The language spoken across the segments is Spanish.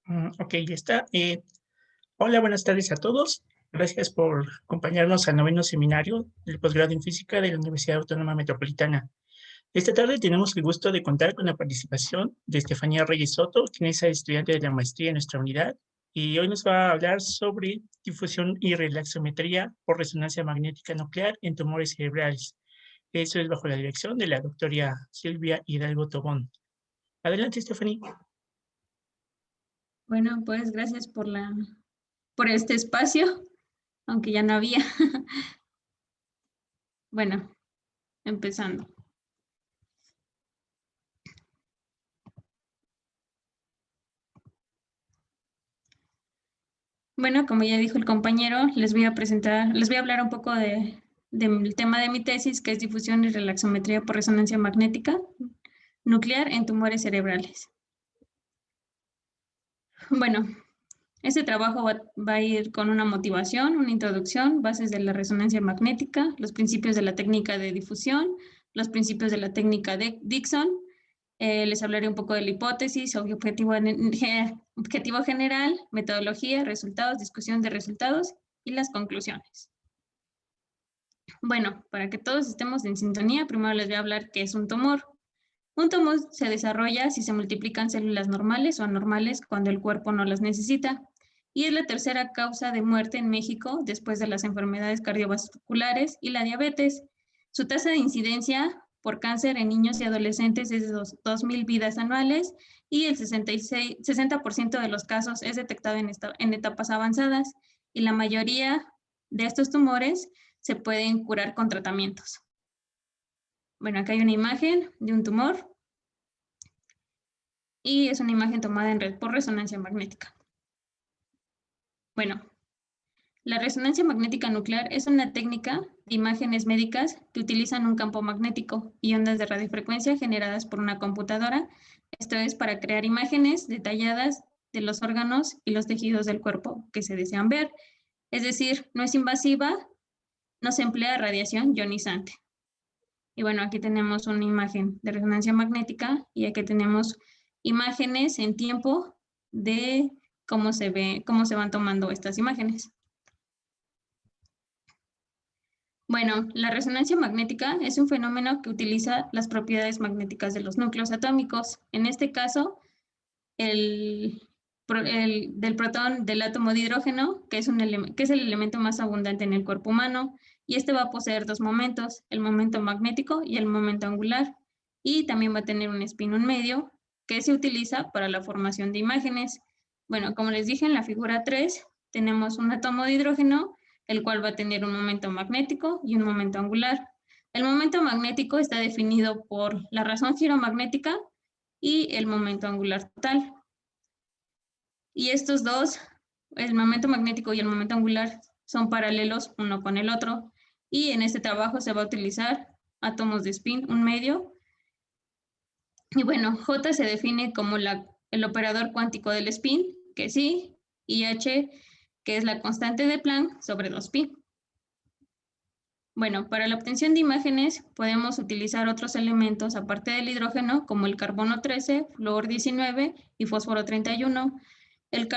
Ok, ya está. Hola, buenas tardes a todos. Gracias por acompañarnos al noveno seminario del posgrado en física de la Universidad Autónoma Metropolitana. Esta tarde tenemos el gusto de contar con la participación de Estefanía Reyes Soto, quien es estudiante de la maestría en nuestra unidad, y hoy nos va a hablar sobre difusión y relaxometría por resonancia magnética nuclear en tumores cerebrales. Eso es bajo la dirección de la doctora Silvia Hidalgo Tobón. Adelante, Estefanía. Bueno, pues gracias por este espacio, aunque ya no había. Bueno, empezando. Bueno, como ya dijo el compañero, les voy a hablar un poco del tema de mi tesis, que es difusión y relaxometría por resonancia magnética nuclear en tumores cerebrales. Bueno, este trabajo va a ir con una motivación, una introducción, bases de la resonancia magnética, los principios de la técnica de difusión, los principios de la técnica de Dixon. Les hablaré un poco de la hipótesis, objetivo general, metodología, resultados, discusión de resultados y las conclusiones. Bueno, para que todos estemos en sintonía, primero les voy a hablar qué es un tumor. Un tumor se desarrolla si se multiplican células normales o anormales cuando el cuerpo no las necesita, y es la tercera causa de muerte en México después de las enfermedades cardiovasculares y la diabetes. Su tasa de incidencia por cáncer en niños y adolescentes es de 2.000 vidas anuales y el 60% de los casos es detectado en etapas avanzadas, y la mayoría de estos tumores se pueden curar con tratamientos. Bueno, acá hay una imagen de un tumor y es una imagen tomada por resonancia magnética. Bueno, la resonancia magnética nuclear es una técnica de imágenes médicas que utilizan un campo magnético y ondas de radiofrecuencia generadas por una computadora. Esto es para crear imágenes detalladas de los órganos y los tejidos del cuerpo que se desean ver. Es decir, no es invasiva, no se emplea radiación ionizante. Y bueno, aquí tenemos una imagen de resonancia magnética y aquí tenemos imágenes en tiempo de cómo se van tomando estas imágenes. Bueno, la resonancia magnética es un fenómeno que utiliza las propiedades magnéticas de los núcleos atómicos. En este caso, del protón del átomo de hidrógeno, que es el elemento más abundante en el cuerpo humano, y este va a poseer dos momentos, el momento magnético y el momento angular, y también va a tener un espín medio que se utiliza para la formación de imágenes. Bueno, como les dije en la figura 3, tenemos un átomo de hidrógeno, el cual va a tener un momento magnético y un momento angular. El momento magnético está definido por la razón giromagnética y el momento angular total. Y estos dos, el momento magnético y el momento angular, son paralelos uno con el otro. Y en este trabajo se va a utilizar átomos de spin, un medio. Y bueno, J se define como el operador cuántico del spin, que es I, y H, que es la constante de Planck sobre 2pi. Bueno, para la obtención de imágenes podemos utilizar otros elementos aparte del hidrógeno, como el carbono 13, flúor 19 y fósforo 31. El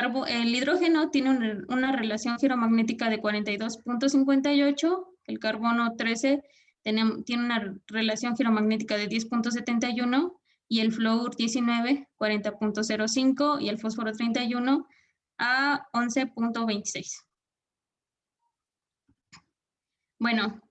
hidrógeno tiene una relación giromagnética de 42.58, el carbono 13 tiene una relación giromagnética de 10.71 y el flúor 19, 40.05 y el fósforo 31 a 11.26. Bueno,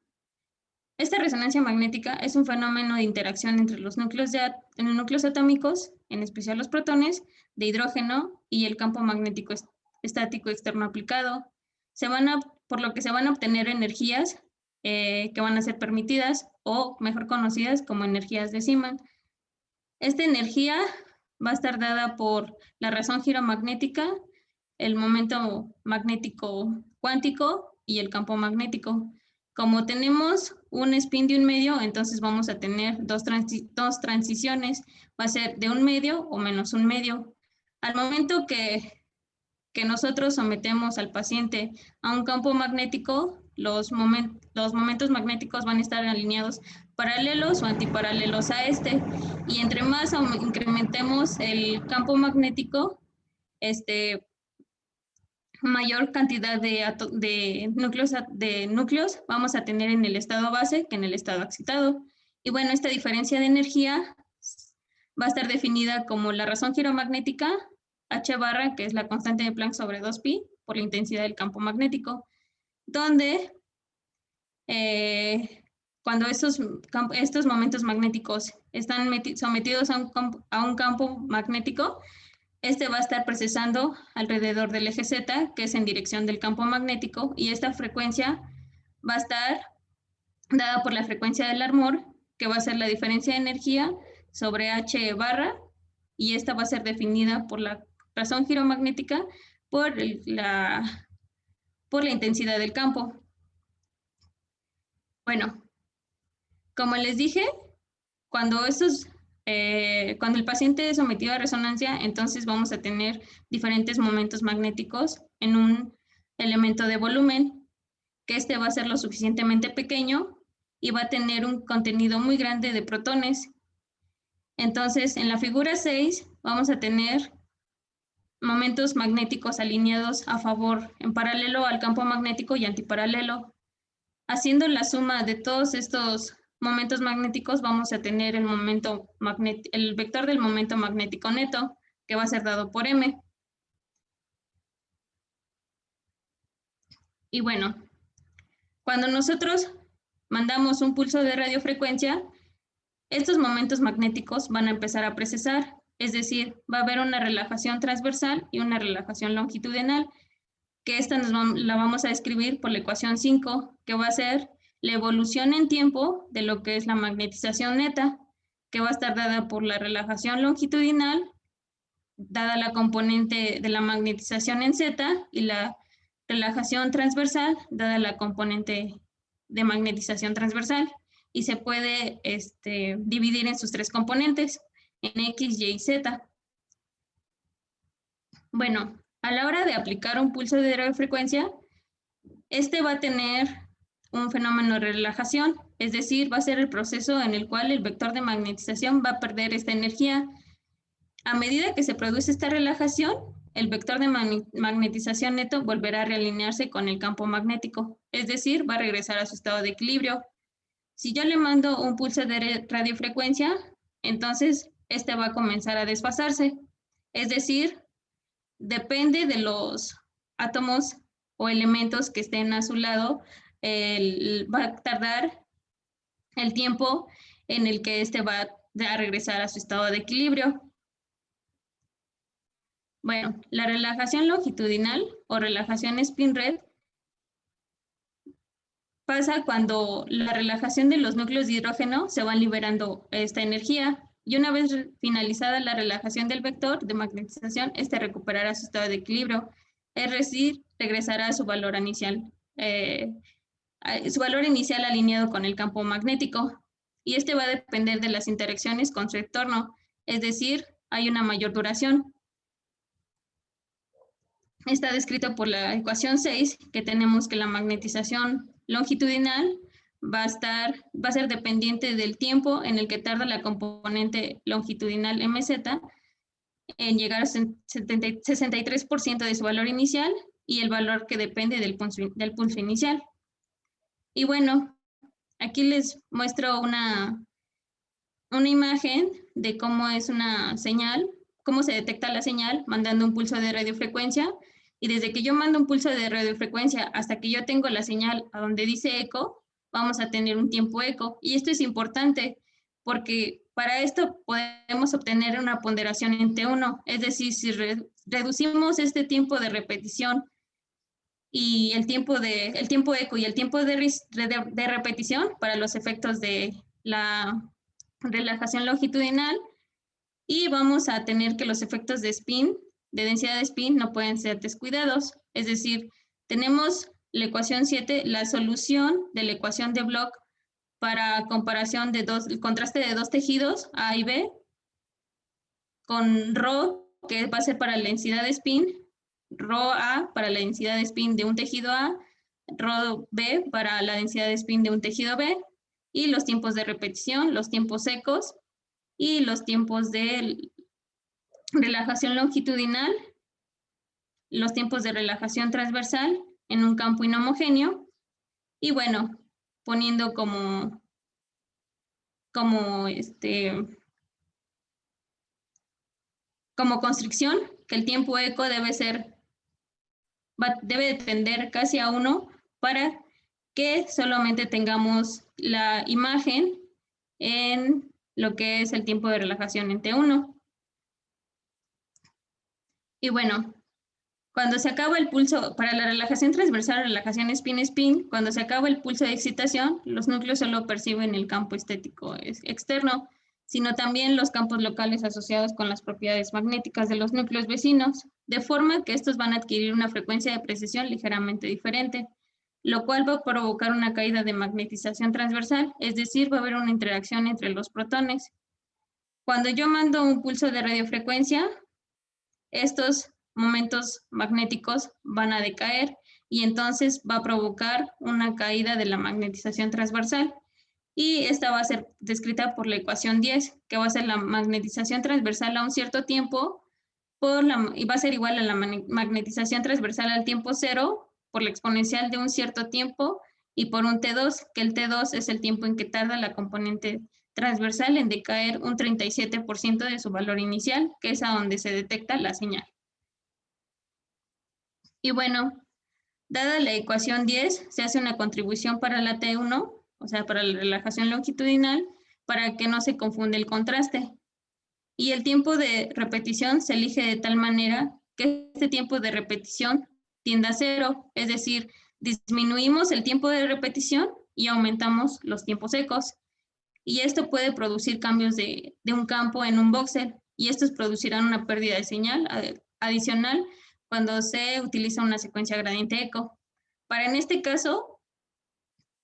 esta resonancia magnética es un fenómeno de interacción entre los núcleos atómicos, en especial los protones, de hidrógeno y el campo magnético estático externo aplicado, por lo que se van a obtener energías que van a ser permitidas o mejor conocidas como energías de Zeeman. Esta energía va a estar dada por la razón giromagnética, el momento magnético cuántico y el campo magnético. Como tenemos un spin de un medio, entonces vamos a tener dos transiciones. Va a ser de un medio o menos un medio. Al momento que nosotros sometemos al paciente a un campo magnético, los momentos magnéticos van a estar alineados paralelos o antiparalelos a este. Y entre más incrementemos el campo magnético, mayor cantidad de núcleos vamos a tener en el estado base que en el estado excitado. Y bueno, esta diferencia de energía va a estar definida como la razón giromagnética, H barra, que es la constante de Planck sobre 2pi, por la intensidad del campo magnético, donde cuando estos momentos magnéticos están sometidos a un campo magnético, va a estar procesando alrededor del eje Z, que es en dirección del campo magnético, y esta frecuencia va a estar dada por la frecuencia del Larmor, que va a ser la diferencia de energía sobre H barra, y esta va a ser definida por la razón giromagnética por la intensidad del campo. Bueno, como les dije, cuando el paciente es sometido a resonancia, entonces vamos a tener diferentes momentos magnéticos en un elemento de volumen, que va a ser lo suficientemente pequeño y va a tener un contenido muy grande de protones. Entonces, en la figura 6 vamos a tener momentos magnéticos alineados a favor, en paralelo al campo magnético y antiparalelo. Haciendo la suma de todos estos momentos magnéticos, vamos a tener el vector del momento magnético neto, que va a ser dado por m. Y bueno, cuando nosotros mandamos un pulso de radiofrecuencia, estos momentos magnéticos van a empezar a precesar, es decir, va a haber una relajación transversal y una relajación longitudinal, que la vamos a describir por la ecuación 5, que va a ser la evolución en tiempo de lo que es la magnetización neta, que va a estar dada por la relajación longitudinal, dada la componente de la magnetización en Z, y la relajación transversal, dada la componente de magnetización transversal, y se puede dividir en sus tres componentes, en X, Y y Z. Bueno, a la hora de aplicar un pulso de radiofrecuencia, va a tener un fenómeno de relajación, es decir, va a ser el proceso en el cual el vector de magnetización va a perder esta energía. A medida que se produce esta relajación, el vector de magnetización neto volverá a realinearse con el campo magnético, es decir, va a regresar a su estado de equilibrio. Si yo le mando un pulso de radiofrecuencia, entonces va a comenzar a desfasarse, es decir, depende de los átomos o elementos que estén a su lado, va a tardar el tiempo en el que va a regresar a su estado de equilibrio. Bueno, la relajación longitudinal o relajación spin-red pasa cuando la relajación de los núcleos de hidrógeno se van liberando esta energía, y una vez finalizada la relajación del vector de magnetización, recuperará su estado de equilibrio, es decir, regresará a su valor inicial alineado con el campo magnético, y va a depender de las interacciones con su entorno, es decir, hay una mayor duración. Está descrito por la ecuación 6, que tenemos que la magnetización longitudinal va a ser dependiente del tiempo en el que tarda la componente longitudinal MZ en llegar al 63% de su valor inicial, y el valor que depende del pulso inicial. Y bueno, aquí les muestro una imagen de cómo es una señal, cómo se detecta la señal mandando un pulso de radiofrecuencia, y desde que yo mando un pulso de radiofrecuencia hasta que yo tengo la señal a donde dice eco, vamos a tener un tiempo eco. Y esto es importante porque para esto podemos obtener una ponderación en T1, es decir, si reducimos este tiempo de repetición y el tiempo eco y el tiempo de repetición para los efectos de la relajación longitudinal, y vamos a tener que los efectos de densidad de spin, no pueden ser descuidados. Es decir, tenemos la ecuación 7, la solución de la ecuación de Bloch para comparación de el contraste de dos tejidos, A y B, con ρ, que va a ser para la densidad de spin, ρA para la densidad de spin de un tejido A, ρB para la densidad de spin de un tejido B, y los tiempos de repetición, los tiempos secos y los tiempos de relajación longitudinal los tiempos de relajación transversal en un campo inhomogéneo y bueno, poniendo como constricción que el tiempo eco debe tender casi a 1 para que solamente tengamos la imagen en lo que es el tiempo de relajación en T1. Y bueno, cuando se acaba el pulso, para la relajación transversal, relajación spin-spin, cuando se acaba el pulso de excitación, los núcleos solo perciben el campo estético externo, sino también los campos locales asociados con las propiedades magnéticas de los núcleos vecinos, de forma que estos van a adquirir una frecuencia de precesión ligeramente diferente, lo cual va a provocar una caída de magnetización transversal, es decir, va a haber una interacción entre los protones. Cuando yo mando un pulso de radiofrecuencia, estos momentos magnéticos van a decaer y entonces va a provocar una caída de la magnetización transversal. Y esta va a ser descrita por la ecuación 10, que va a ser la magnetización transversal a un cierto tiempo y va a ser igual a la magnetización transversal al tiempo 0 por la exponencial de un cierto tiempo y por un T2, que el T2 es el tiempo en que tarda la componente transversal en decaer un 37% de su valor inicial, que es a donde se detecta la señal. Y bueno, dada la ecuación 10, se hace una contribución para la T1, o sea, para la relajación longitudinal, para que no se confunda el contraste. Y el tiempo de repetición se elige de tal manera que este tiempo de repetición tienda a 0, es decir, disminuimos el tiempo de repetición y aumentamos los tiempos ecos. Y esto puede producir cambios de un campo en un voxel, y estos producirán una pérdida de señal adicional cuando se utiliza una secuencia gradiente eco. Para en este caso,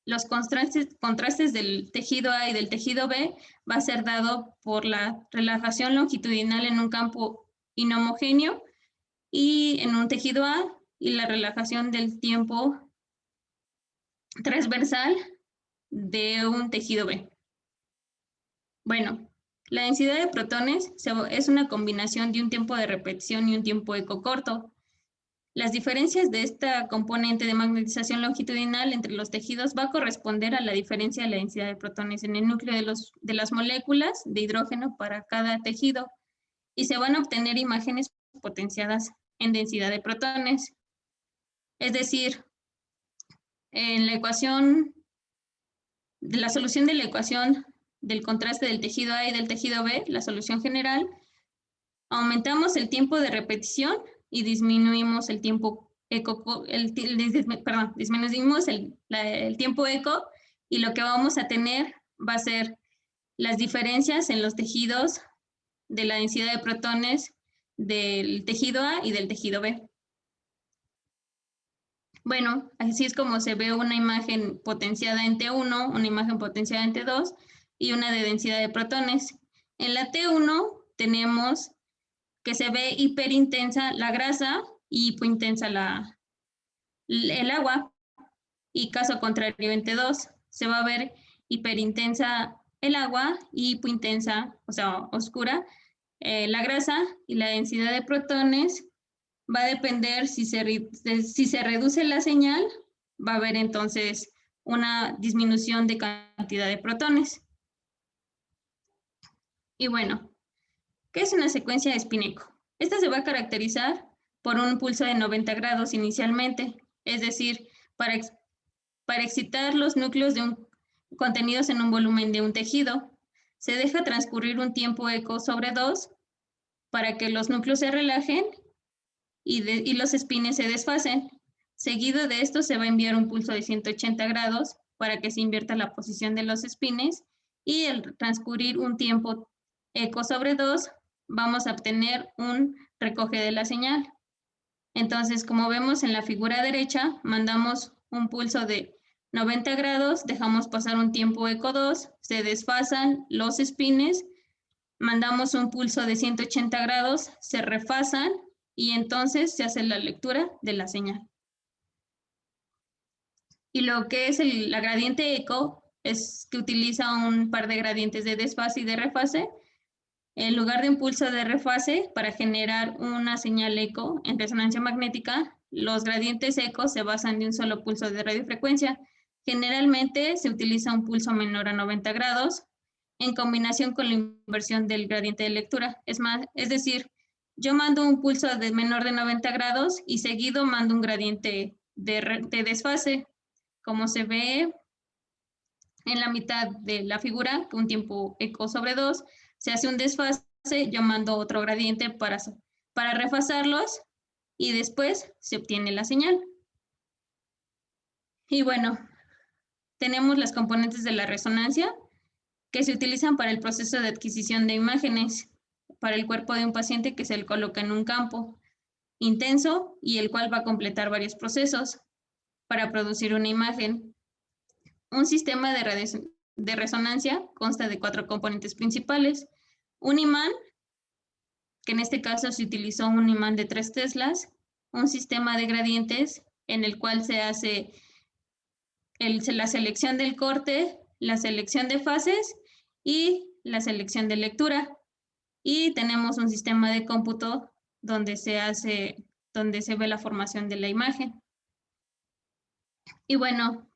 los contrastes del tejido A y del tejido B va a ser dado por la relajación longitudinal en un campo inhomogéneo y en un tejido A, y la relajación del tiempo transversal de un tejido B. Bueno, la densidad de protones es una combinación de un tiempo de repetición y un tiempo eco corto. Las diferencias de esta componente de magnetización longitudinal entre los tejidos va a corresponder a la diferencia de la densidad de protones en el núcleo de las moléculas de hidrógeno para cada tejido, y se van a obtener imágenes potenciadas en densidad de protones. Es decir, en la ecuación, de la solución de la ecuación del contraste del tejido A y del tejido B, la solución general, aumentamos el tiempo de repetición y disminuimos el tiempo eco, disminuimos el tiempo eco, y lo que vamos a tener va a ser las diferencias en los tejidos de la densidad de protones del tejido A y del tejido B. Bueno, así es como se ve una imagen potenciada en T1, una imagen potenciada en T2 y una de densidad de protones. En la T1 tenemos que se ve hiperintensa la grasa y hipointensa el agua. Y caso contrario, en T2 se va a ver hiperintensa el agua y hipointensa, o sea, oscura, la grasa, y la densidad de protones va a depender si se reduce la señal, va a haber entonces una disminución de cantidad de protones. Y bueno, ¿qué es una secuencia de spin-eco? Esta se va a caracterizar por un pulso de 90 grados inicialmente, es decir, para excitar los núcleos contenidos en un volumen de un tejido. Se deja transcurrir un tiempo eco sobre 2 para que los núcleos se relajen y los espines se desfasen. Seguido de esto se va a enviar un pulso de 180 grados para que se invierta la posición de los espines, y al transcurrir un tiempo eco sobre 2 vamos a obtener un recoge de la señal. Entonces, como vemos en la figura derecha, mandamos un pulso de 90 grados, dejamos pasar un tiempo eco 2, se desfasan los espines, mandamos un pulso de 180 grados, se refasan y entonces se hace la lectura de la señal. Y lo que es la gradiente eco es que utiliza un par de gradientes de desfase y de refase En lugar de un pulso de refase, para generar una señal eco en resonancia magnética, los gradientes ecos se basan de un solo pulso de radiofrecuencia. Generalmente se utiliza un pulso menor a 90 grados en combinación con la inversión del gradiente de lectura. Es decir, yo mando un pulso de menor de 90 grados y seguido mando un gradiente de desfase, como se ve en la mitad de la figura, un tiempo eco sobre 2, se hace un desfase, yo mando otro gradiente para refasarlos y después se obtiene la señal. Y bueno, tenemos las componentes de la resonancia que se utilizan para el proceso de adquisición de imágenes para el cuerpo de un paciente que se le coloca en un campo intenso y el cual va a completar varios procesos para producir una imagen. Un sistema de resonancia consta de 4 componentes principales. Un imán, que en este caso se utilizó un imán de 3 teslas, un sistema de gradientes en el cual se hace la selección del corte, la selección de fases y la selección de lectura. Y tenemos un sistema de cómputo donde se ve la formación de la imagen. Y bueno,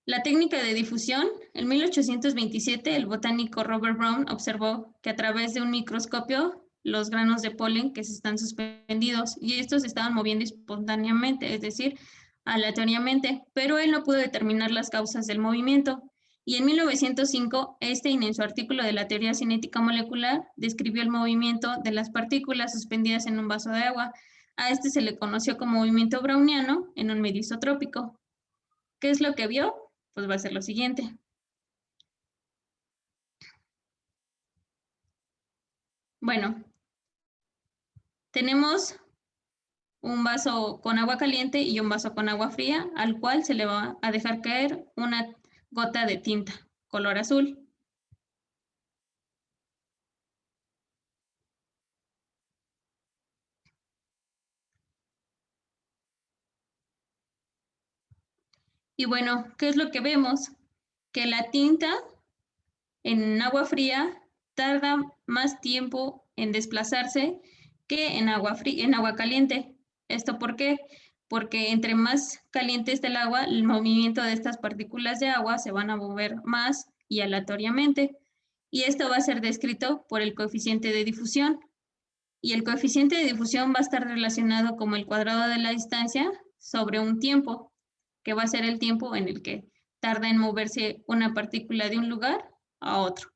la técnica de difusión, en 1827 el botánico Robert Brown observó que a través de un microscopio los granos de polen que se están suspendidos y estos se estaban moviendo espontáneamente, es decir, aleatoriamente, pero él no pudo determinar las causas del movimiento. Y en 1905, Einstein, en su artículo de la teoría cinética molecular, describió el movimiento de las partículas suspendidas en un vaso de agua. A este se le conoció como movimiento browniano en un medio isotrópico. ¿Qué es lo que vio? Pues va a ser lo siguiente. Bueno, tenemos un vaso con agua caliente y un vaso con agua fría, al cual se le va a dejar caer una gota de tinta color azul. Y bueno, ¿qué es lo que vemos? Que la tinta en agua fría tarda más tiempo en desplazarse que en agua caliente. ¿Esto por qué? Porque entre más caliente esté el agua, el movimiento de estas partículas de agua se van a mover más y aleatoriamente. Y esto va a ser descrito por el coeficiente de difusión. Y el coeficiente de difusión va a estar relacionado como el cuadrado de la distancia sobre un tiempo, que va a ser el tiempo en el que tarda en moverse una partícula de un lugar a otro.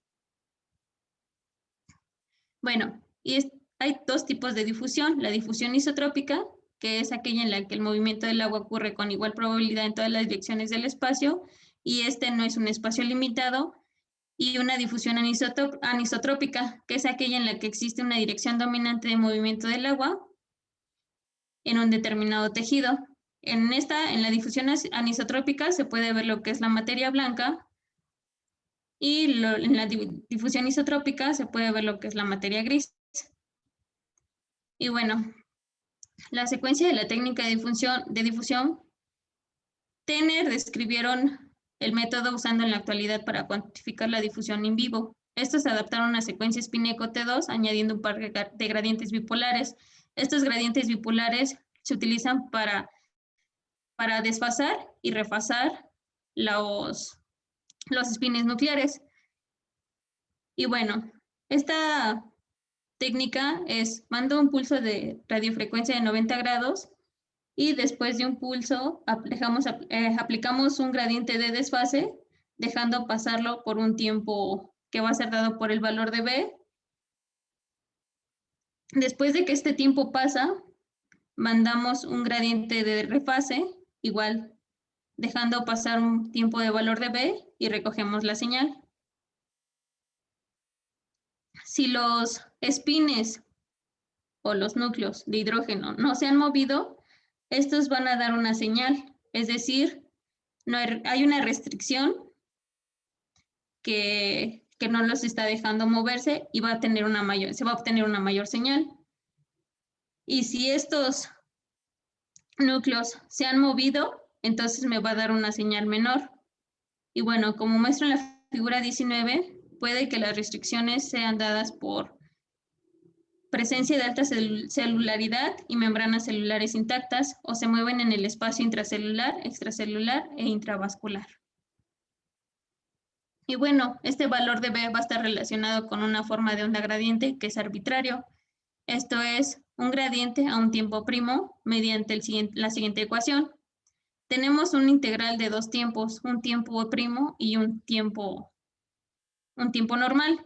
Bueno, hay 2 tipos de difusión. La difusión isotrópica, que es aquella en la que el movimiento del agua ocurre con igual probabilidad en todas las direcciones del espacio, y este no es un espacio limitado, y una difusión anisotrópica, que es aquella en la que existe una dirección dominante de movimiento del agua en un determinado tejido. En la difusión anisotrópica se puede ver lo que es la materia blanca y en la difusión isotrópica se puede ver lo que es la materia gris. Y bueno, la secuencia de la técnica de difusión, Tenner describieron el método usando en la actualidad para cuantificar la difusión in vivo. Estos adaptaron a secuencia Spin-Echo T2 añadiendo un par de gradientes bipolares. Estos gradientes bipolares se utilizan para desfasar y refasar los spines nucleares. Y bueno, esta técnica es, mando un pulso de radiofrecuencia de 90 grados y después de un pulso aplicamos un gradiente de desfase, dejando pasarlo por un tiempo que va a ser dado por el valor de B. Después de que este tiempo pasa, mandamos un gradiente de refase, igual dejando pasar un tiempo de valor de B y recogemos la señal. Si los espines o los núcleos de hidrógeno no se han movido, estos van a dar una señal, es decir, hay una restricción que no los está dejando moverse y se va a obtener una mayor señal. Y si estos núcleos se han movido, entonces me va a dar una señal menor. Y bueno, como muestro en la figura 19, puede que las restricciones sean dadas por presencia de alta celularidad y membranas celulares intactas o se mueven en el espacio intracelular, extracelular e intravascular. Y bueno, este valor de B va a estar relacionado con una forma de onda gradiente que es arbitrario. Esto es un gradiente a un tiempo primo mediante la siguiente ecuación. Tenemos un integral de dos tiempos, un tiempo primo y un tiempo normal.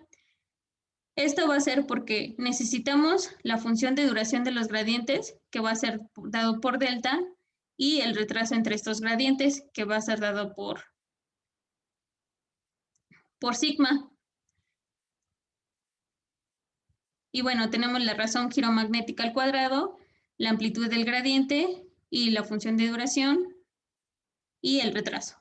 Esto va a ser porque necesitamos la función de duración de los gradientes, que va a ser dado por delta, y el retraso entre estos gradientes, que va a ser dado por sigma. Y bueno, tenemos la razón giromagnética al cuadrado, la amplitud del gradiente y la función de duración y el retraso.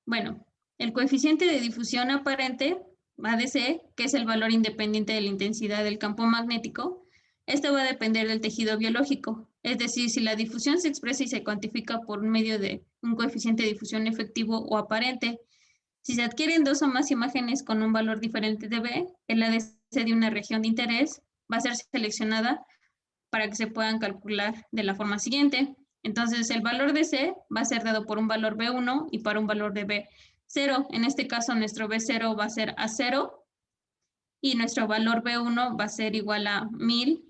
Bueno, el coeficiente de difusión aparente, ADC, que es el valor independiente de la intensidad del campo magnético, esto va a depender del tejido biológico. Es decir, si la difusión se expresa y se cuantifica por medio de un coeficiente de difusión efectivo o aparente, si se adquieren dos o más imágenes con un valor diferente de B, el ADC de una región de interés va a ser seleccionada para que se puedan calcular de la forma siguiente. Entonces, el valor de C va a ser dado por un valor B1 y para un valor de B0. En este caso, nuestro B0 va a ser A0 y nuestro valor B1 va a ser igual a 1000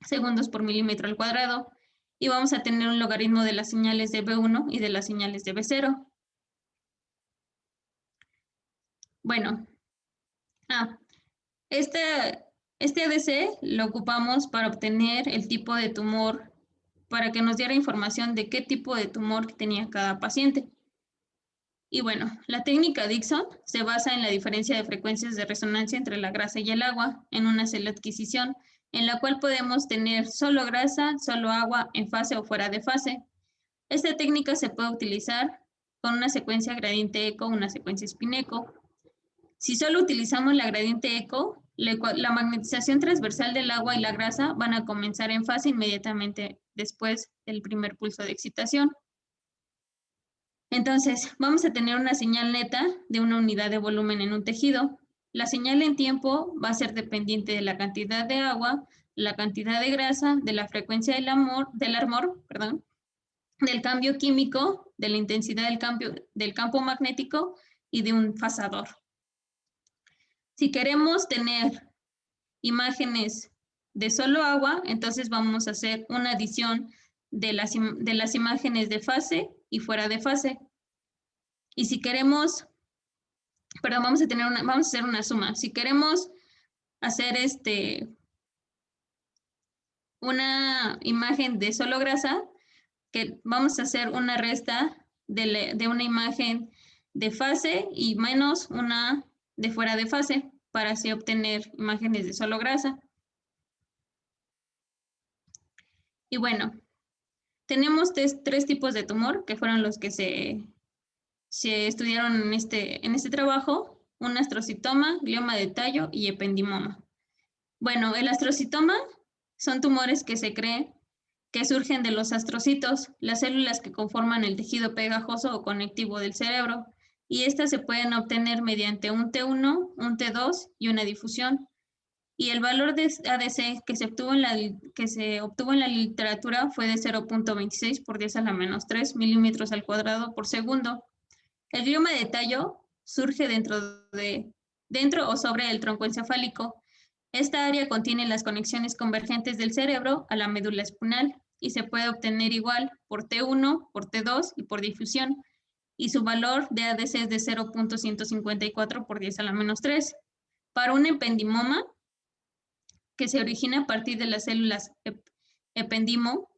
segundos por milímetro al cuadrado. Y vamos a tener un logaritmo de las señales de B1 y de las señales de B0. Bueno, este ADC lo ocupamos para obtener el tipo de tumor, para que nos diera información de qué tipo de tumor tenía cada paciente. Y bueno, la técnica Dixon se basa en la diferencia de frecuencias de resonancia entre la grasa y el agua en una celda adquisición, en la cual podemos tener solo grasa, solo agua, en fase o fuera de fase. Esta técnica se puede utilizar con una secuencia gradiente eco o una secuencia spin eco. Si solo utilizamos la gradiente eco, la magnetización transversal del agua y la grasa van a comenzar en fase inmediatamente después del primer pulso de excitación. Entonces, vamos a tener una señal neta de una unidad de volumen en un tejido. La señal en tiempo va a ser dependiente de la cantidad de agua, la cantidad de grasa, de la frecuencia del cambio químico, de la intensidad del campo magnético y de un fasador. Si queremos tener imágenes de solo agua, entonces vamos a hacer una adición de las imágenes de fase y fuera de fase. Y si queremos, vamos a hacer una suma. Si queremos hacer una imagen de solo grasa, que vamos a hacer una resta de una imagen de fase y menos una de fuera de fase para así obtener imágenes de solo grasa. Y bueno, tenemos tres tipos de tumor que fueron los que se estudiaron en este trabajo: un astrocitoma, glioma de tallo y ependimoma. Bueno, el astrocitoma son tumores que se cree que surgen de los astrocitos, las células que conforman el tejido pegajoso o conectivo del cerebro, y estas se pueden obtener mediante un T1, un T2 y una difusión. Y el valor de ADC que se obtuvo en la literatura fue de 0.26 por 10 a la menos 3 milímetros al cuadrado por segundo. El glioma de tallo surge dentro o sobre el tronco encefálico. Esta área contiene las conexiones convergentes del cerebro a la médula espinal y se puede obtener igual por T1, por T2 y por difusión. Y su valor de ADC es de 0.154 por 10 a la menos 3. Para un ependimoma, que se origina a partir de las células ependimo,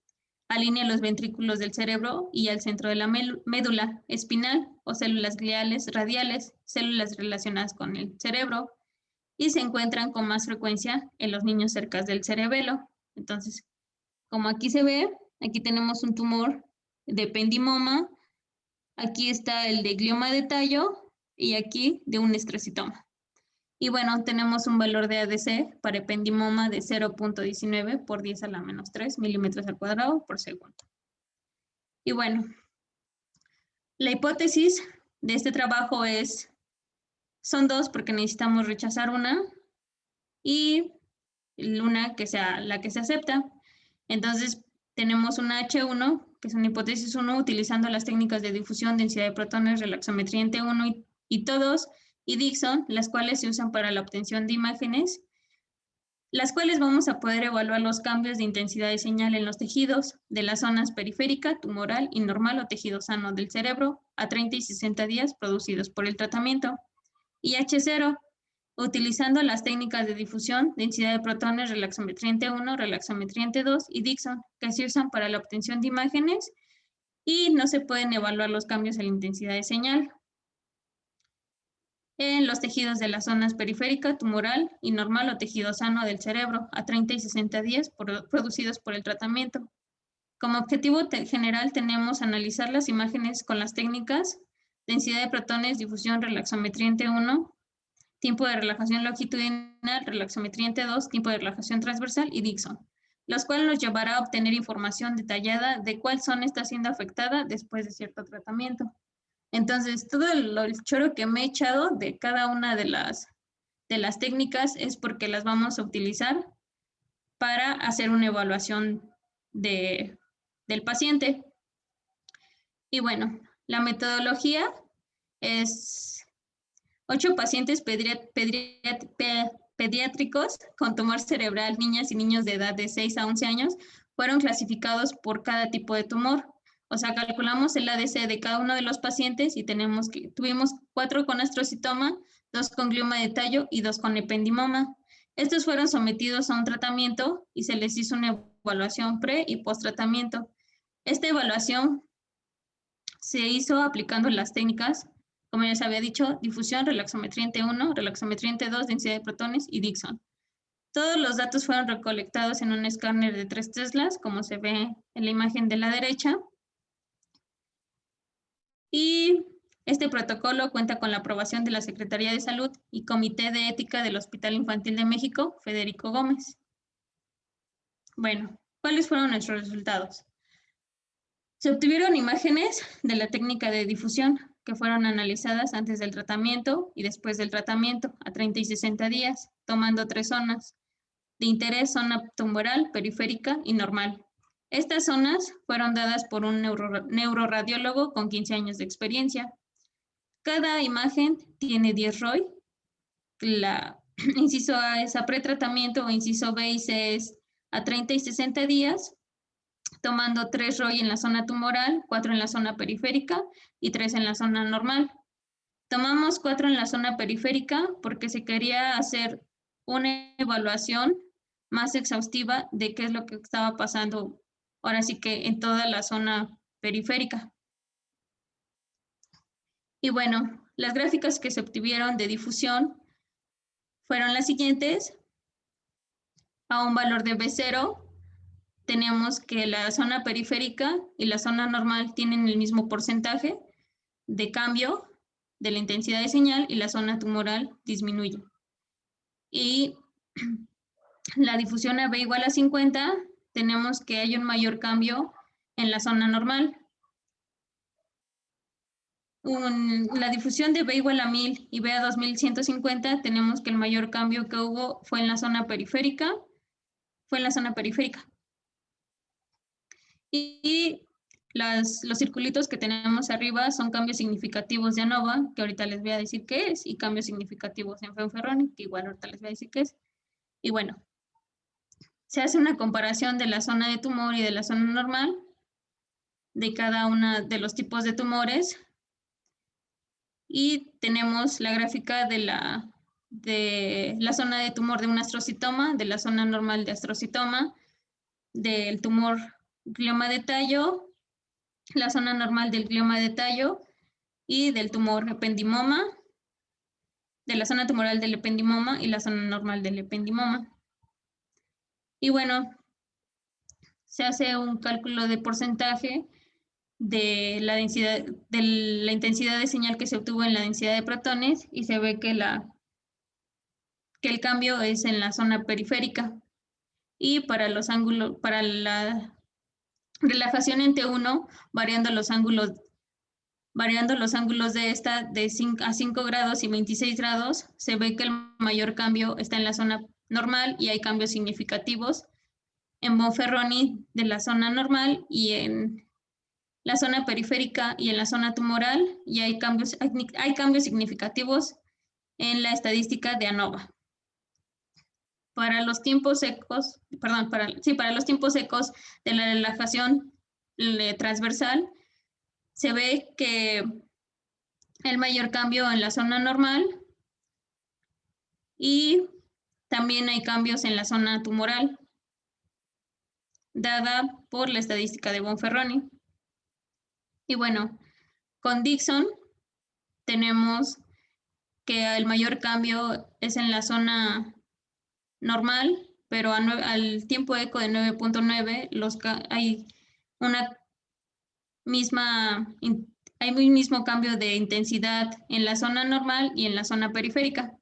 alinea los ventrículos del cerebro y al centro de la médula espinal o células gliales radiales, células relacionadas con el cerebro, y se encuentran con más frecuencia en los niños cerca del cerebelo. Entonces, como aquí se ve, aquí tenemos un tumor de ependimoma, aquí está el de glioma de tallo y aquí de un astrocitoma. Y bueno, tenemos un valor de ADC para ependimoma de 0.19 por 10 a la menos 3 milímetros al cuadrado por segundo. Y bueno, la hipótesis de este trabajo es son 2 porque necesitamos rechazar una y una que sea la que se acepta. Entonces, tenemos una H1, que es una hipótesis 1, utilizando las técnicas de difusión, densidad de protones, relaxometría en T1 y T2, y Dickson, las cuales se usan para la obtención de imágenes, las cuales vamos a poder evaluar los cambios de intensidad de señal en los tejidos de las zonas periférica, tumoral y normal o tejido sano del cerebro a 30 y 60 días producidos por el tratamiento. Y H0, utilizando las técnicas de difusión, densidad de protones, relaxometría en T1, relaxometría en T2 y Dickson, que se usan para la obtención de imágenes y no se pueden evaluar los cambios en la intensidad de señal en los tejidos de las zonas periférica, tumoral y normal o tejido sano del cerebro a 30 y 60 días producidos por el tratamiento. Como objetivo general tenemos analizar las imágenes con las técnicas densidad de protones, difusión, relaxometría en T1, tiempo de relajación longitudinal, relaxometría en T2, tiempo de relajación transversal y Dickson, los cuales nos llevará a obtener información detallada de cuál zona está siendo afectada después de cierto tratamiento. Entonces, todo el choro que me he echado de cada una de las técnicas es porque las vamos a utilizar para hacer una evaluación del paciente. Y bueno, la metodología es 8 pacientes pediátricos con tumor cerebral, niñas y niños de edad de 6 a 11 años, fueron clasificados por cada tipo de tumor. O sea, calculamos el ADC de cada uno de los pacientes y tuvimos 4 con astrocitoma, 2 con glioma de tallo y 2 con ependimoma. Estos fueron sometidos a un tratamiento y se les hizo una evaluación pre y post tratamiento. Esta evaluación se hizo aplicando las técnicas, como ya les había dicho, difusión, relaxometría en T1, relaxometría en T2, densidad de protones y Dickson. Todos los datos fueron recolectados en un escáner de 3 Teslas, como se ve en la imagen de la derecha. Y este protocolo cuenta con la aprobación de la Secretaría de Salud y Comité de Ética del Hospital Infantil de México, Federico Gómez. Bueno, ¿cuáles fueron nuestros resultados? Se obtuvieron imágenes de la técnica de difusión que fueron analizadas antes del tratamiento y después del tratamiento a 30 y 60 días, tomando 3 zonas de interés: zona tumoral, periférica y normal. Estas zonas fueron dadas por un neuroradiólogo con 15 años de experiencia. Cada imagen tiene 10 ROI. La inciso A es a pretratamiento o inciso B y C es a 30 y 60 días, tomando 3 ROI en la zona tumoral, 4 en la zona periférica y 3 en la zona normal. Tomamos 4 en la zona periférica porque se quería hacer una evaluación más exhaustiva de qué es lo que estaba pasando, ahora sí que en toda la zona periférica. Y bueno, las gráficas que se obtuvieron de difusión fueron las siguientes. A un valor de B0, tenemos que la zona periférica y la zona normal tienen el mismo porcentaje de cambio de la intensidad de señal y la zona tumoral disminuye. Y la difusión a B igual a 50, tenemos que hay un mayor cambio en la zona normal. La difusión de B igual a 1000 y B a 2150, tenemos que el mayor cambio que hubo fue en la zona periférica. Y los circulitos que tenemos arriba son cambios significativos de ANOVA, que ahorita les voy a decir qué es, y cambios significativos en fenferroni, que igual ahorita les voy a decir qué es. Y bueno, se hace una comparación de la zona de tumor y de la zona normal de cada uno de los tipos de tumores. Y tenemos la gráfica de la zona de tumor de un astrocitoma, de la zona normal de astrocitoma, del tumor glioma de tallo, la zona normal del glioma de tallo y del tumor ependimoma, de la zona tumoral del ependimoma y la zona normal del ependimoma. Y bueno, se hace un cálculo de porcentaje de la densidad, de la intensidad de señal que se obtuvo en la densidad de protones y se ve que el cambio es en la zona periférica. Y para los ángulos, para la relajación en T1, variando los ángulos Variando los ángulos de esta de 5 a 5 grados y 26 grados, se ve que el mayor cambio está en la zona normal y hay cambios significativos en Bonferroni de la zona normal y en la zona periférica y en la zona tumoral, y hay cambios significativos en la estadística de ANOVA. Para los tiempos secos, para los tiempos secos de la relajación transversal, se ve que el mayor cambio en la zona normal y también hay cambios en la zona tumoral, dada por la estadística de Bonferroni. Y bueno, con Dixon tenemos que el mayor cambio es en la zona normal, pero al tiempo eco de 9.9 hay un mismo cambio de intensidad en la zona normal y en la zona periférica.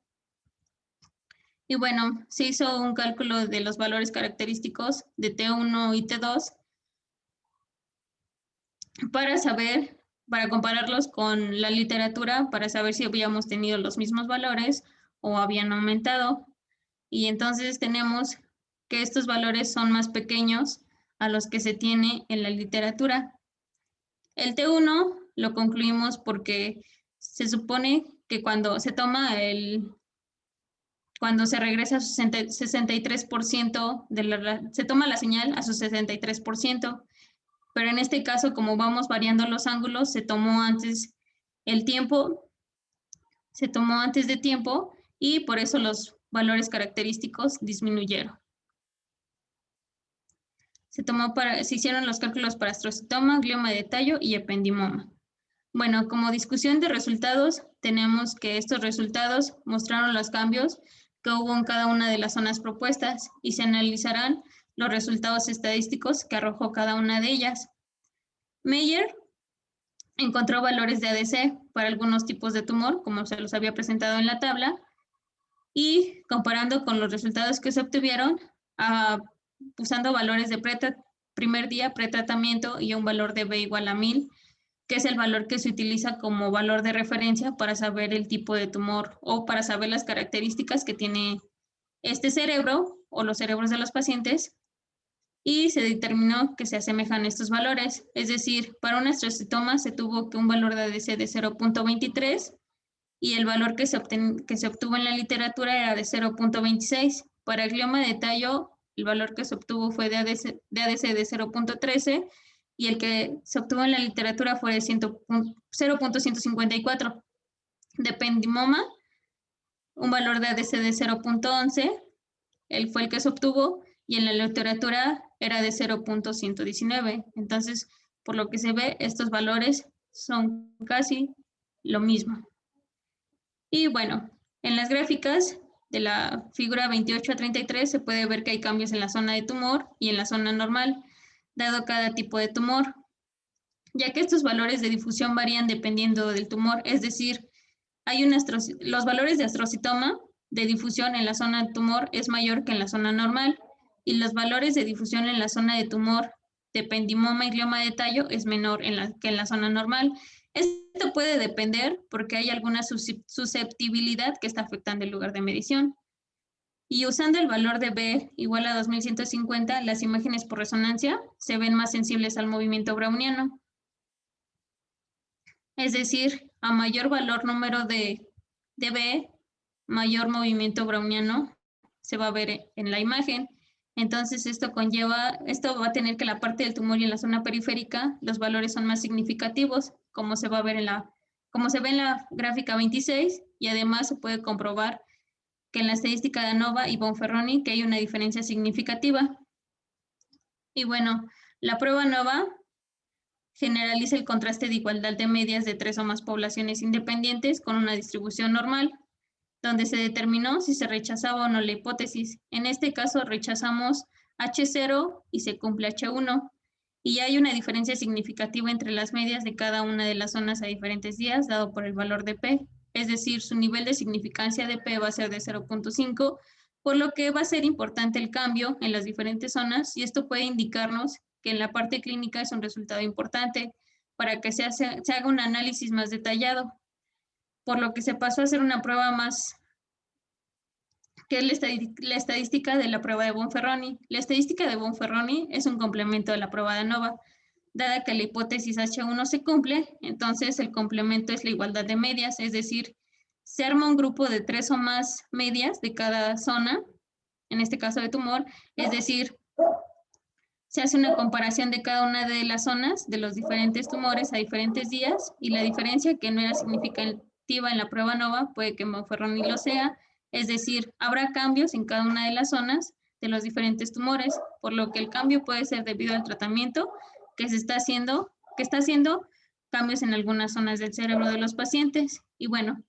Y bueno, se hizo un cálculo de los valores característicos de T1 y T2 para compararlos con la literatura, para saber si habíamos tenido los mismos valores o habían aumentado. Y entonces tenemos que estos valores son más pequeños a los que se tiene en la literatura. El T1 lo concluimos porque se supone que cuando se regresa a su 63%, se toma la señal a su 63%, pero en este caso, como vamos variando los ángulos, se tomó antes de tiempo y por eso los valores característicos disminuyeron. Se hicieron los cálculos para astrocitoma, glioma de tallo y ependimoma. Bueno, como discusión de resultados, tenemos que estos resultados mostraron los cambios que hubo en cada una de las zonas propuestas y se analizarán los resultados estadísticos que arrojó cada una de ellas. Meyer encontró valores de ADC para algunos tipos de tumor, como se los había presentado en la tabla, y comparando con los resultados que se obtuvieron, usando valores de primer día pretratamiento y un valor de B igual a 1000, que es el valor que se utiliza como valor de referencia para saber el tipo de tumor o para saber las características que tiene este cerebro o los cerebros de los pacientes, y se determinó que se asemejan estos valores. Es decir, para un astrocitoma se tuvo que un valor de ADC de 0.23 y el valor que se obtuvo en la literatura era de 0.26. Para el glioma de tallo, el valor que se obtuvo fue de ADC de 0.13 y el que se obtuvo en la literatura fue de 0.154. De ependimoma, un valor de ADC de 0.11, fue el que se obtuvo, y en la literatura era de 0.119. Entonces, por lo que se ve, estos valores son casi lo mismo. Y bueno, en las gráficas de la figura 28 a 33 se puede ver que hay cambios en la zona de tumor y en la zona normal, dado cada tipo de tumor, ya que estos valores de difusión varían dependiendo del tumor. Es decir, los valores de astrocitoma de difusión en la zona de tumor es mayor que en la zona normal, y los valores de difusión en la zona de tumor de ependimoma y glioma de tallo es menor que en la zona normal. Esto puede depender porque hay alguna susceptibilidad que está afectando el lugar de medición. Y usando el valor de B igual a 2150, las imágenes por resonancia se ven más sensibles al movimiento browniano. Es decir, a mayor valor número de B, mayor movimiento browniano se va a ver en la imagen. Entonces esto va a tener que la parte del tumor y en la zona periférica los valores son más significativos, como se ve en la gráfica 26, y además se puede comprobar que en la estadística de ANOVA y Bonferroni que hay una diferencia significativa. Y bueno, la prueba ANOVA generaliza el contraste de igualdad de medias de 3 o más poblaciones independientes con una distribución normal, donde se determinó si se rechazaba o no la hipótesis. En este caso rechazamos H0 y se cumple H1, y hay una diferencia significativa entre las medias de cada una de las zonas a diferentes días, dado por el valor de P. Es decir, su nivel de significancia de P va a ser de 0.5, por lo que va a ser importante el cambio en las diferentes zonas, y esto puede indicarnos que en la parte clínica es un resultado importante para que se haga un análisis más detallado, por lo que se pasó a hacer una prueba más, que es la estadística de la prueba de Bonferroni. La estadística de Bonferroni es un complemento de la prueba de ANOVA. Dada que la hipótesis H1 se cumple, entonces el complemento es la igualdad de medias, es decir, se arma un grupo de 3 o más medias de cada zona, en este caso de tumor, es decir, se hace una comparación de cada una de las zonas de los diferentes tumores a diferentes días y la diferencia que no era significativa en la prueba ANOVA puede que Bonferroni lo sea, es decir, habrá cambios en cada una de las zonas de los diferentes tumores, por lo que el cambio puede ser debido al tratamiento que está haciendo cambios en algunas zonas del cerebro de los pacientes. Y bueno,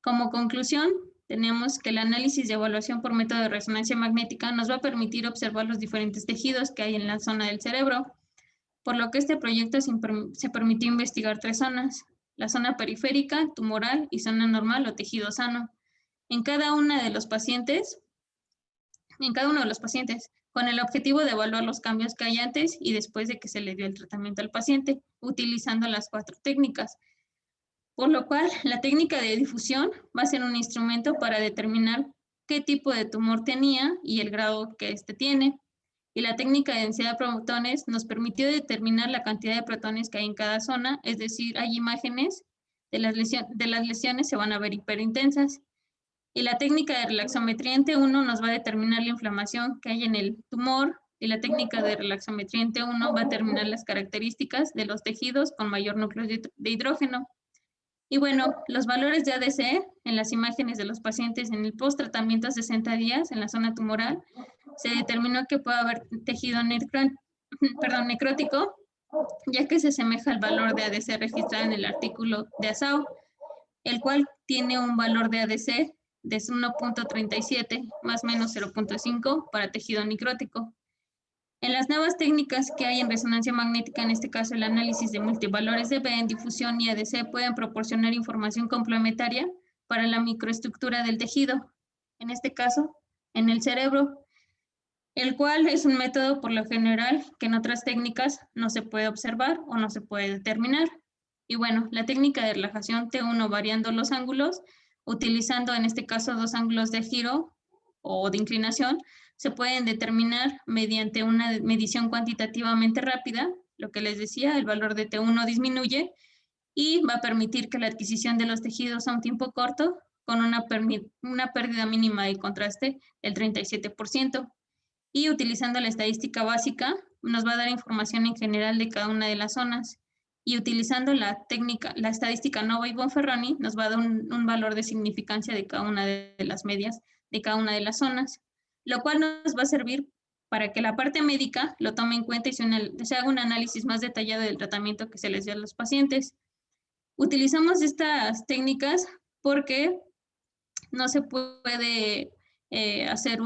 como conclusión, tenemos que el análisis de evaluación por método de resonancia magnética nos va a permitir observar los diferentes tejidos que hay en la zona del cerebro, por lo que este proyecto se permitió investigar 3 zonas: la zona periférica, tumoral y zona normal o tejido sano. En cada uno de los pacientes, con el objetivo de evaluar los cambios que hay antes y después de que se le dio el tratamiento al paciente, utilizando las 4 técnicas. Por lo cual, la técnica de difusión va a ser un instrumento para determinar qué tipo de tumor tenía y el grado que éste tiene. Y la técnica de densidad de protones nos permitió determinar la cantidad de protones que hay en cada zona, es decir, hay imágenes de las lesiones se van a ver hiperintensas. Y la técnica de relaxometría en T1 nos va a determinar la inflamación que hay en el tumor, y la técnica de relaxometría en T1 va a determinar las características de los tejidos con mayor núcleo de hidrógeno. Y bueno, los valores de ADC en las imágenes de los pacientes en el post-tratamiento a 60 días en la zona tumoral, se determinó que puede haber tejido necrótico, ya que se asemeja al valor de ADC registrado en el artículo de ASAO, el cual tiene un valor de ADC de 1.37 más o menos 0.5 para tejido necrótico. En las nuevas técnicas que hay en resonancia magnética, en este caso el análisis de multivalores de B en difusión y ADC, pueden proporcionar información complementaria para la microestructura del tejido, en este caso en el cerebro, el cual es un método por lo general que en otras técnicas no se puede observar o no se puede determinar. Y bueno, la técnica de relajación T1 variando los ángulos, utilizando en este caso 2 ángulos de giro o de inclinación, se pueden determinar mediante una medición cuantitativamente rápida. Lo que les decía, el valor de T1 disminuye y va a permitir que la adquisición de los tejidos a un tiempo corto con una pérdida mínima de contraste del 37%. Y utilizando la estadística básica, nos va a dar información en general de cada una de las zonas. Y utilizando la estadística ANOVA y Bonferroni, nos va a dar un valor de significancia de cada una de las medias de cada una de las zonas, lo cual nos va a servir para que la parte médica lo tome en cuenta y se haga un análisis más detallado del tratamiento que se les dio a los pacientes. Utilizamos estas técnicas porque no se puede hacer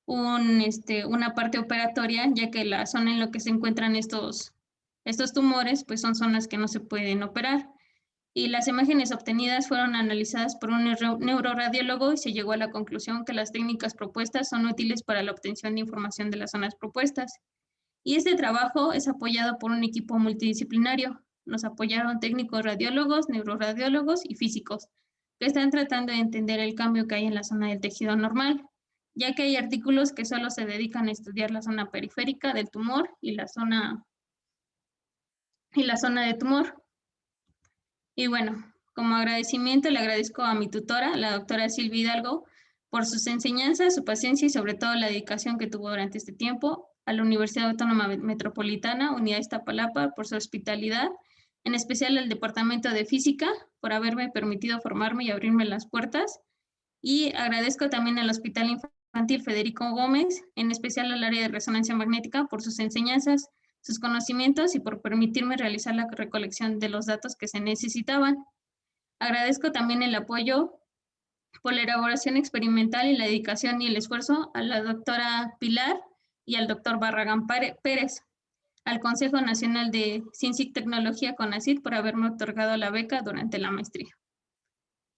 una parte operatoria, ya que la zona en la que se encuentran estos tumores, pues son zonas que no se pueden operar. Y las imágenes obtenidas fueron analizadas por un neuroradiólogo y se llegó a la conclusión que las técnicas propuestas son útiles para la obtención de información de las zonas propuestas. Y este trabajo es apoyado por un equipo multidisciplinario. Nos apoyaron técnicos radiólogos, neuroradiólogos y físicos, que están tratando de entender el cambio que hay en la zona del tejido normal, ya que hay artículos que solo se dedican a estudiar la zona periférica del tumor y la zona de tumor. Y bueno, como agradecimiento le agradezco a mi tutora, la doctora Silvia Hidalgo, por sus enseñanzas, su paciencia y sobre todo la dedicación que tuvo durante este tiempo, a la Universidad Autónoma Metropolitana, Unidad Iztapalapa, por su hospitalidad, en especial al Departamento de Física, por haberme permitido formarme y abrirme las puertas, y agradezco también al Hospital Infantil Federico Gómez, en especial al área de resonancia magnética, por sus enseñanzas, sus conocimientos y por permitirme realizar la recolección de los datos que se necesitaban. Agradezco también el apoyo por la elaboración experimental y la dedicación y el esfuerzo a la doctora Pilar y al doctor Barragán Pérez, al Consejo Nacional de Ciencia y Tecnología CONACYT por haberme otorgado la beca durante la maestría.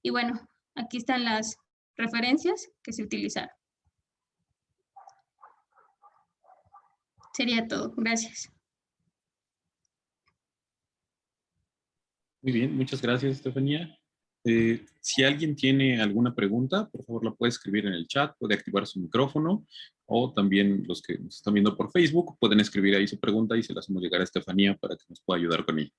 Y bueno, aquí están las referencias que se utilizaron. Sería todo. Gracias. Muy bien, muchas gracias, Estefanía. Si alguien tiene alguna pregunta, por favor la puede escribir en el chat, puede activar su micrófono, o también los que nos están viendo por Facebook pueden escribir ahí su pregunta y se la hacemos llegar a Estefanía para que nos pueda ayudar con ella.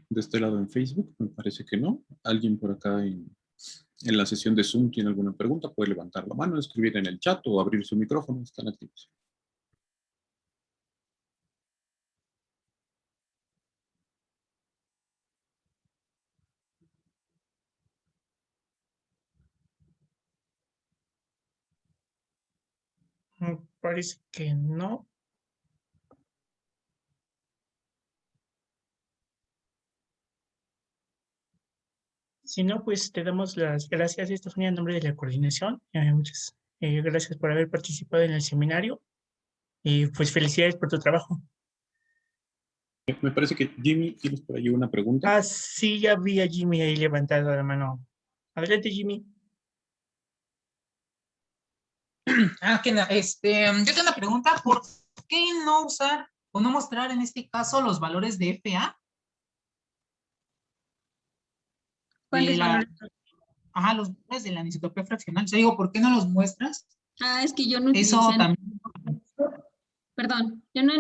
De este lado en Facebook, me parece que no. ¿Alguien por acá en la sesión de Zoom tiene alguna pregunta? Puede levantar la mano, escribir en el chat o abrir su micrófono. Están activos. Parece que no. Si no, pues te damos las gracias, Estefanía, en nombre de la coordinación. Muchas gracias por haber participado en el seminario y pues felicidades por tu trabajo. Me parece que Jimmy, ¿tienes por ahí una pregunta? Ah, sí, ya vi a Jimmy ahí levantando la mano. Adelante, Jimmy. ¿Qué onda? Yo tengo una pregunta, ¿por qué no usar o no mostrar en este caso los valores de FA? ¿Cuáles valores? Los valores de la anisotropía fraccional. Yo digo, ¿por qué no los muestras? Es que yo no utilicé. Eso también. Perdón, yo no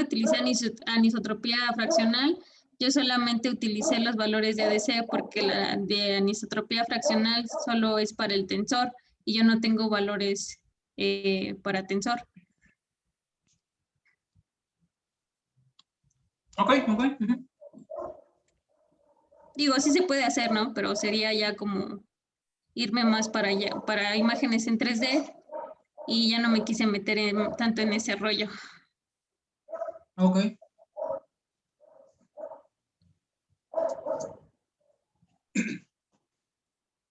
utilicé anisotropía fraccional, yo solamente utilicé los valores de ADC porque la de anisotropía fraccional solo es para el tensor y yo no tengo valores para tensor. Ok. Digo, sí se puede hacer, ¿no? Pero sería ya como irme más para allá, para imágenes en 3D y ya no me quise meter tanto en ese rollo. Ok.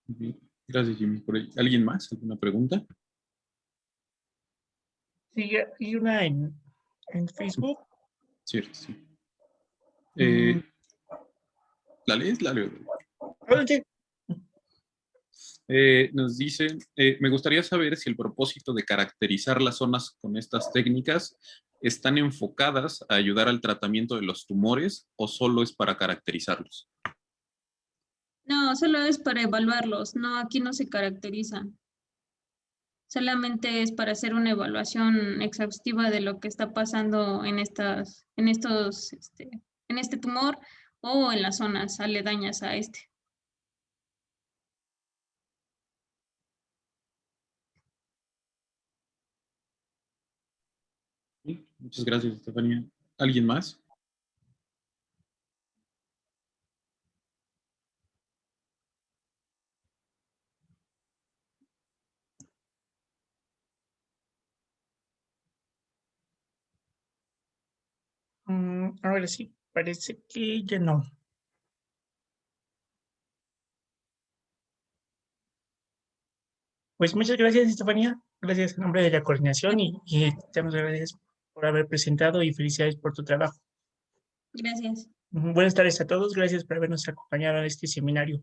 Bien. Gracias, Jimmy. ¿Por ahí? ¿Alguien más? ¿Alguna pregunta? Sí, hay una en Facebook. Cierto, sí. ¿La lees? La leo. Adelante. Nos dicen, me gustaría saber si el propósito de caracterizar las zonas con estas técnicas están enfocadas a ayudar al tratamiento de los tumores o solo es para caracterizarlos. No, solo es para evaluarlos. No, aquí no se caracterizan. Solamente es para hacer una evaluación exhaustiva de lo que está pasando en en este tumor o en las zonas aledañas a este. Sí, muchas gracias, Estefanía. ¿Alguien más? Ahora sí, parece que ya no. Pues muchas gracias, Estefanía. Gracias en nombre de la coordinación y te damos las gracias por haber presentado y felicidades por tu trabajo. Gracias. Buenas tardes a todos. Gracias por habernos acompañado en este seminario.